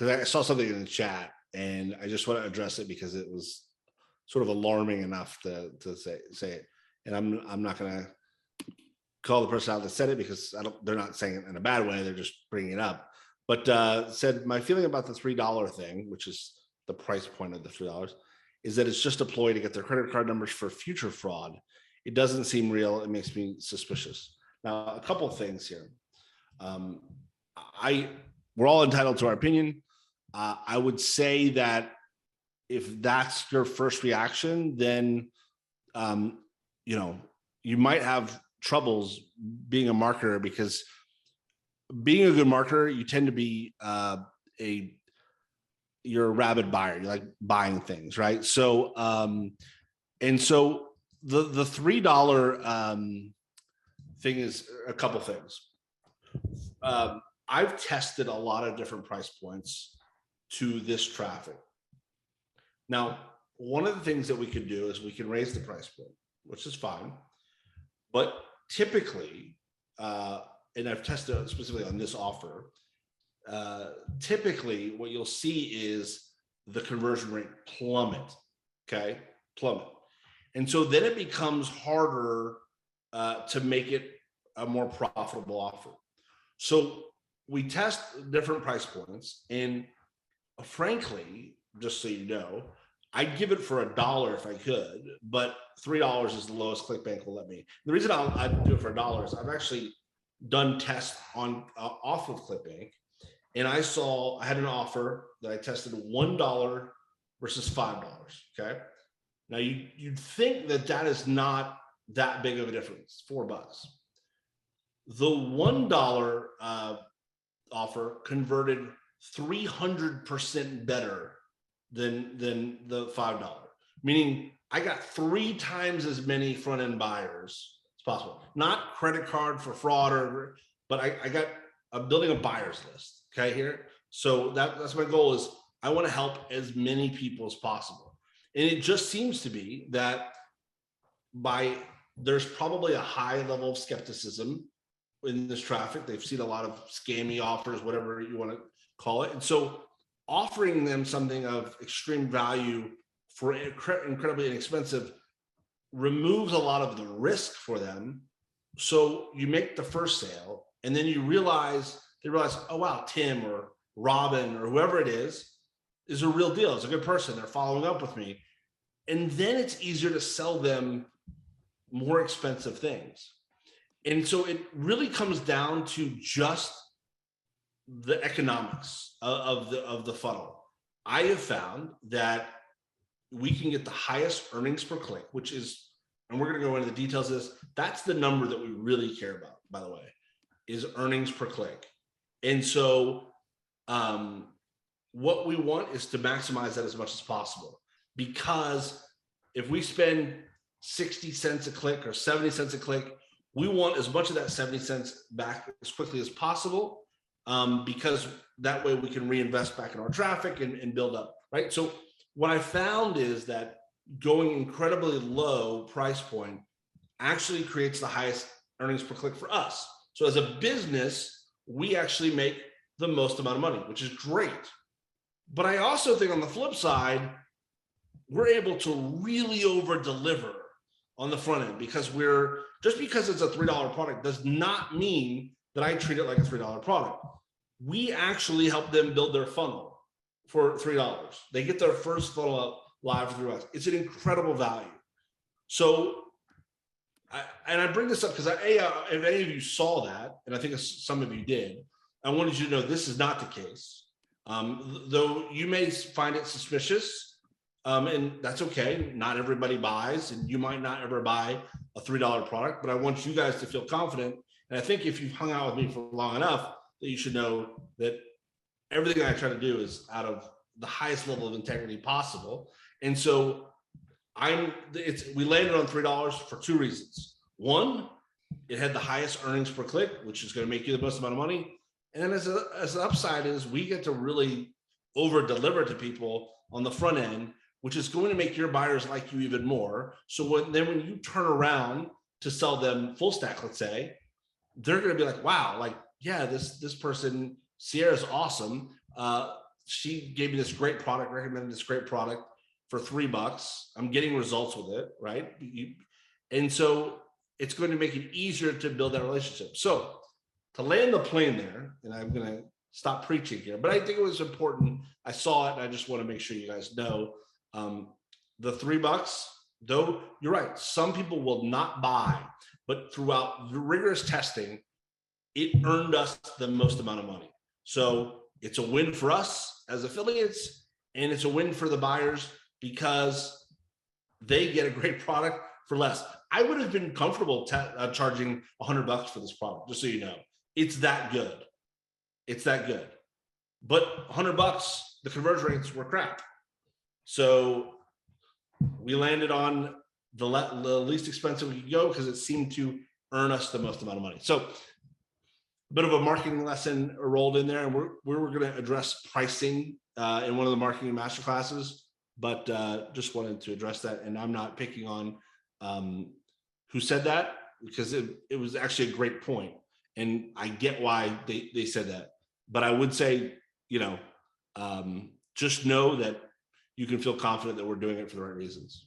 because I saw something in the chat and I just want to address it because it was sort of alarming enough to say it. And I'm not going to call the person out that said it because they're not saying it in a bad way. They're just bringing it up. But said my feeling about the $3 thing, which is the price point of the $3, is that it's just a ploy to get their credit card numbers for future fraud. It doesn't seem real. It makes me suspicious. Now, a couple of things here. We're all entitled to our opinion. I would say that if that's your first reaction, then you might have troubles being a marketer, because being a good marketer, you tend to be you're a rabid buyer. You like buying things, right? So and so the $3 thing is a couple things. I've tested a lot of different price points to this traffic. Now, one of the things that we could do is we can raise the price point, which is fine. But typically, and I've tested specifically on this offer, typically what you'll see is the conversion rate plummet, okay? Plummet. And so then it becomes harder to make it a more profitable offer. So we test different price points, and frankly, just so you know, I'd give it for $1 if I could, but $3 is the lowest ClickBank will let me. The reason I'd do it for $1 is I've actually done tests on off of ClickBank, and I had an offer that I tested $1 versus $5. Okay, now you'd think that is not that big of a difference, $4. The $1 offer converted 300% better than the $5, meaning I got 3 times as many front-end buyers as possible. Not credit card for fraud, but I'm building a buyer's list, okay, here. So that's my goal, is I want to help as many people as possible. And it just seems to be that there's probably a high level of skepticism in this traffic. They've seen a lot of scammy offers, whatever you want to call it. And so offering them something of extreme value for incredibly inexpensive removes a lot of the risk for them. So you make the first sale, and then they realize, oh wow, Tim or Robin or whoever it is a real deal. It's a good person. They're following up with me. And then it's easier to sell them more expensive things. And so it really comes down to just the economics of the funnel. I have found that we can get the highest earnings per click, which is, and we're going to go into the details of this, that's the number that we really care about, by the way, is earnings per click. And so what we want is to maximize that as much as possible, because if we spend 60 cents a click or 70 cents a click, we want as much of that 70 cents back as quickly as possible, because that way we can reinvest back in our traffic and build up, right? So what I found is that going incredibly low price point actually creates the highest earnings per click for us. So as a business, we actually make the most amount of money, which is great. But I also think on the flip side, we're able to really over deliver on the front end, because just because it's a $3 product does not mean that I treat it like a $3 product. We actually help them build their funnel for $3. They get their first funnel up live for $3. It's an incredible value. So, I bring this up because if any of you saw that, and I think some of you did, I wanted you to know this is not the case. Though you may find it suspicious, and that's okay. Not everybody buys, and you might not ever buy a $3 product, but I want you guys to feel confident. And I think if you've hung out with me for long enough, that you should know that everything I try to do is out of the highest level of integrity possible. And so we landed on $3 for 2 reasons. One, it had the highest earnings per click, which is going to make you the most amount of money. And then as an upside is we get to really over deliver to people on the front end, which is going to make your buyers like you even more. So when you turn around to sell them full stack, let's say, they're going to be like, wow, like, yeah, this person, Sierra's awesome. she gave me this great product, recommended this great product for $3. I'm getting results with it, right? And so it's going to make it easier to build that relationship. So to land the plane there, and I'm going to stop preaching here, but I think it was important. I saw it, and I just want to make sure you guys know the $3, though you're right, some people will not buy, but throughout the rigorous testing, it earned us the most amount of money. So it's a win for us as affiliates, and it's a win for the buyers because they get a great product for less. I would have been comfortable charging $100 for this product, just so you know. It's that good. It's that good. But $100, the conversion rates were crap. So we landed on the least expensive we could go because it seemed to earn us the most amount of money. So a bit of a marketing lesson rolled in there, and we're going to address pricing in one of the marketing master classes, but just wanted to address that. And I'm not picking on who said that, because it was actually a great point, and I get why they said that. But I would say, just know that you can feel confident that we're doing it for the right reasons.